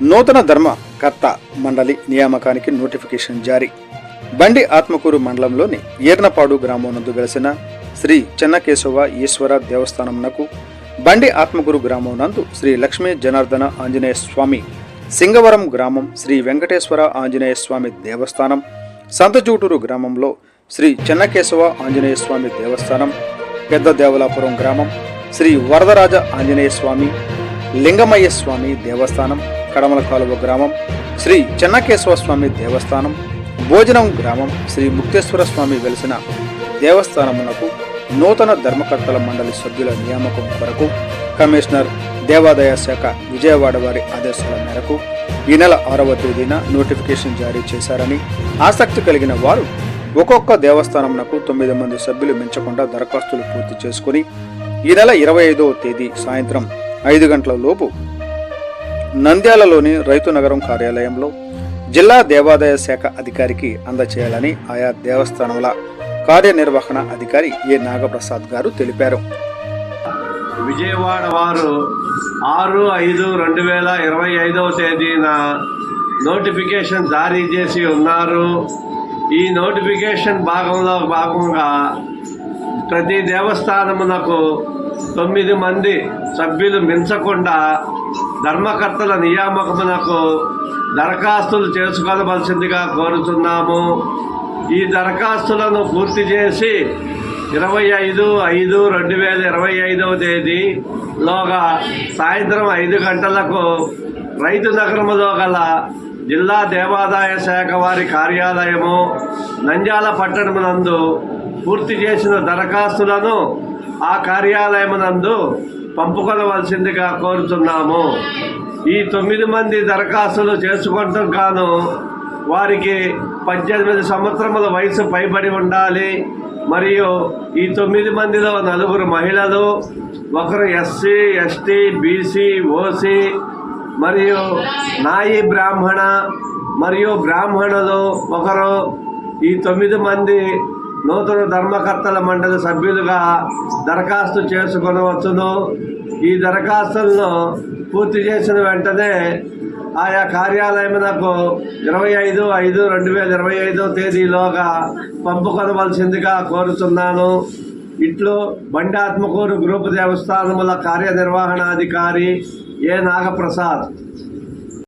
నూతన ధర్మకర్త మండలి నియామకానికి నోటిఫికేషన్ జారీ. బండి ఆత్మకూరు మండలంలోని ఈర్నపాడు గ్రామం నందు వెలసిన శ్రీ చెన్నకేశవ ఈశ్వర దేవస్థానమునకు, బండి ఆత్మకూరు గ్రామం నందు శ్రీ లక్ష్మీ జనార్దన ఆంజనేయ స్వామి, సింగవరం గ్రామం శ్రీ వెంకటేశ్వర ఆంజనేయ స్వామి దేవస్థానం, సంతజూటూరు గ్రామంలో శ్రీ చెన్నకేశవ ఆంజనేయ స్వామి దేవస్థానం, పెద్ద దేవలాపురం గ్రామం శ్రీ వరదరాజ ఆంజనేయ స్వామి, లింగమయ్య స్వామి దేవస్థానం, కడమల కాలువ గ్రామం శ్రీ చెన్నకేశవ స్వామి దేవస్థానం, భోజనం గ్రామం శ్రీ ముక్తేశ్వర స్వామి వెలిసిన దేవస్థానమునకు నూతన ధర్మకర్తల మండలి సభ్యుల నియామకం కొరకు కమిషనర్ దేవాదాయ శాఖ విజయవాడ వారి ఆదేశాల మేరకు ఈ నెల 6వ తేదీన నోటిఫికేషన్ జారీ చేశారని, ఆసక్తి కలిగిన వారు ఒక్కొక్క దేవస్థానమునకు 9 మంది సభ్యులు మించకుండా దరఖాస్తులు పూర్తి చేసుకుని ఈ నెల 25వ తేదీ సాయంత్రం 5 గంటల లోపు నంద్యాలలోని రైతు నగరం కార్యాలయంలో జిల్లా దేవాదాయ శాఖ అధికారికి అందచేయాలని ఆయా దేవస్థానముల కార్యనిర్వహణ అధికారి ఏ నాగప్రసాద్ గారు తెలిపారు. విజయవాడ వారు 6/5/2025 తేదీన నోటిఫికేషన్ జారీ చేసి ఉన్నారు. ఈ నోటిఫికేషన్ భాగంగా ప్రతి దేవస్థానమునకు 9 మంది సభ్యులు మించకుండా ధర్మకర్తల నియామకమునకు దరఖాస్తులు చేసుకోవలసిందిగా కోరుతున్నాము. ఈ దరఖాస్తులను పూర్తి చేసి 25/5/2025 తేదీలోగా సాయంత్రం 5 గంటలకు రైతు నగరములో గల జిల్లా దేవాదాయ శాఖ వారి కార్యాలయము నంద్యాల పట్టణమునందు పూర్తి చేసిన దరఖాస్తులను ఆ కార్యాలయమునందు పంపుకొనవలసిందిగా కోరుతున్నాము. ఈ 9 మంది దరఖాస్తులు చేసుకుంటాం గాను వారికి 18 సంవత్సరముల వయసు పైబడి ఉండాలి. మరియు ఈ 9 మందిలో 4 మహిళలు, 1 ఎస్సీ, ఎస్టీ, బీసీ, ఓసీ మరియు నాయి బ్రాహ్మణ మరియు బ్రాహ్మణులు 1. ఈ 9 మంది నూతన ధర్మకర్తల మండలి సభ్యులుగా దరఖాస్తు చేసుకొనవచ్చును. ఈ దరఖాస్తులను పూర్తి చేసిన వెంటనే ఆయా కార్యాలయమునకు 25/5/2025 తేదీలోగా పంపుకొనవలసిందిగా కోరుతున్నాను. ఇట్లు బండి ఆత్మకూరు గ్రూపు దేవస్థానముల కార్యనిర్వహణాధికారి ఏ నాగప్రసాద్.